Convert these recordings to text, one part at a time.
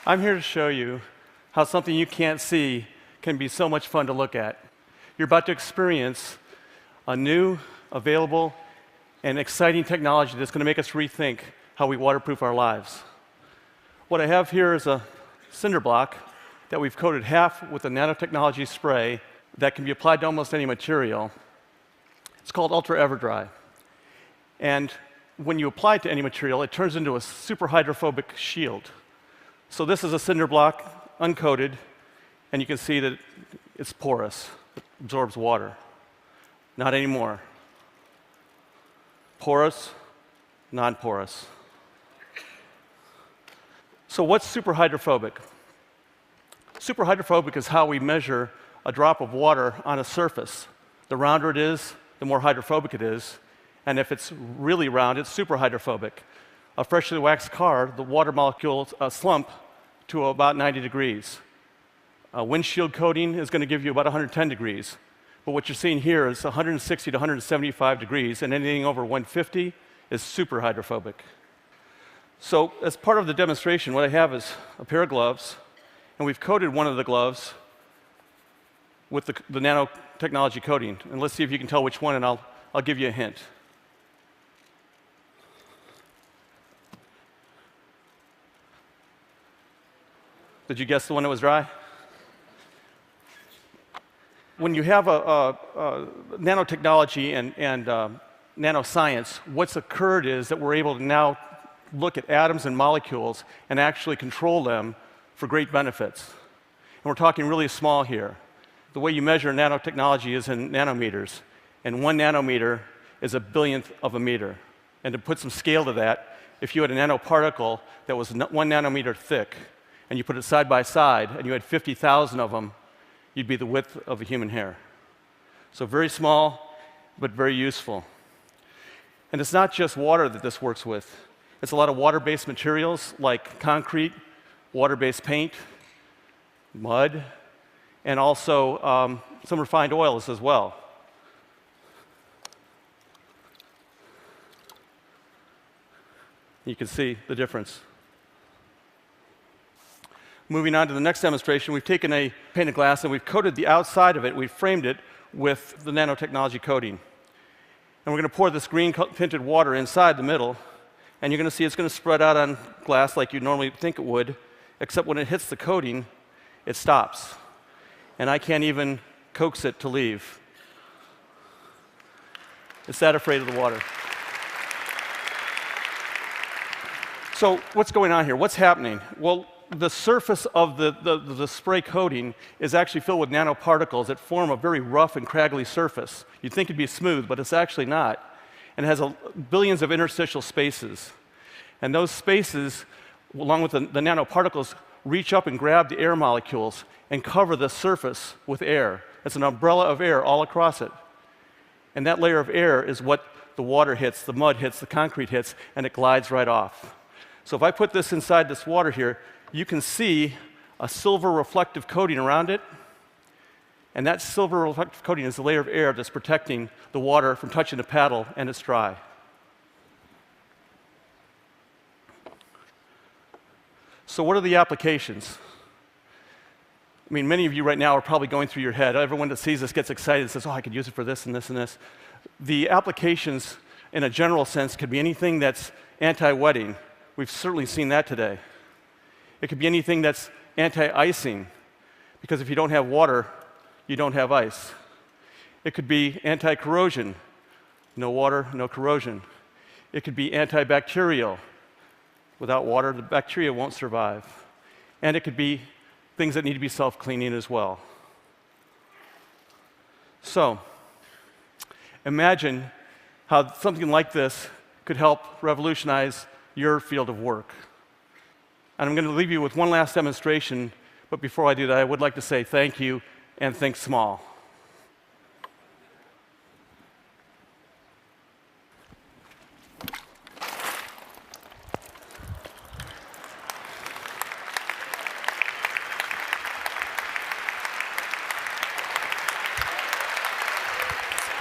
I'm here to show you how something you can't see can be so much fun to look at. You're about to experience a new, available, and exciting technology that's going to make us rethink how we waterproof our lives. What I have here is a cinder block that we've coated half with a nanotechnology spray that can be applied to almost any material. It's called Ultra Everdry. And when you apply it to any material, it turns into a super hydrophobic shield. So this is a cinder block, uncoated, and you can see that it's porous. It absorbs water. Not anymore. Porous, non-porous. So what's super hydrophobic? Super hydrophobic is how we measure a drop of water on a surface. The rounder it is, the more hydrophobic it is. And if it's really round, it's super hydrophobic. A freshly waxed car, the water molecules slump to about 90 degrees. A windshield coating is going to give you about 110 degrees. But what you're seeing here is 160 to 175 degrees, and anything over 150 is super hydrophobic. So as part of the demonstration, what I have is a pair of gloves, and we've coated one of the gloves with the nanotechnology coating. And let's see if you can tell which one, and I'll give you a hint. Did you guess the one that was dry? When you have a nanotechnology and nanoscience, what's occurred is that we're able to now look at atoms and molecules and actually control them for great benefits. And we're talking really small here. The way you measure nanotechnology is in nanometers, and 1 nanometer is a billionth of a meter. And to put some scale to that, if you had a nanoparticle that was 1 nanometer thick, and you put it side by side, and you had 50,000 of them, you'd be the width of a human hair. So very small, but very useful. And it's not just water that this works with. It's a lot of water-based materials like concrete, water-based paint, mud, and also some refined oils as well. You can see the difference. Moving on to the next demonstration, we've taken a pane of glass and we've coated the outside of it, we've framed it with the nanotechnology coating. And we're going to pour this green tinted water inside the middle, and you're going to see it's going to spread out on glass like you'd normally think it would, except when it hits the coating, it stops. And I can't even coax it to leave. It's that afraid of the water. So what's going on here? What's happening? Well, the surface of the spray coating is actually filled with nanoparticles that form a very rough and craggly surface. You'd think it'd be smooth, but it's actually not. And it has billions of interstitial spaces. And those spaces, along with the nanoparticles, reach up and grab the air molecules and cover the surface with air. It's an umbrella of air all across it. And that layer of air is what the water hits, the mud hits, the concrete hits, and it glides right off. So if I put this inside this water here, you can see a silver reflective coating around it. And that silver reflective coating is the layer of air that's protecting the water from touching the paddle, and it's dry. So what are the applications? I mean, many of you right now are probably going through your head. Everyone that sees this gets excited and says, oh, I could use it for this and this and this. The applications, in a general sense, could be anything that's anti-wetting. We've certainly seen that today. It could be anything that's anti-icing, because if you don't have water, you don't have ice. It could be anti-corrosion. No water, no corrosion. It could be antibacterial. Without water, the bacteria won't survive. And it could be things that need to be self-cleaning as well. So, imagine how something like this could help revolutionize your field of work. And I'm going to leave you with one last demonstration, but before I do that, I would like to say thank you and think small.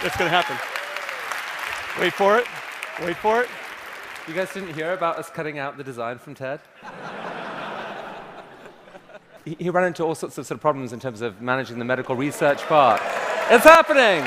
It's going to happen. Wait for it. Wait for it. You guys didn't hear about us cutting out the design from TED? he ran into all sorts of problems in terms of managing the medical research part. It's happening!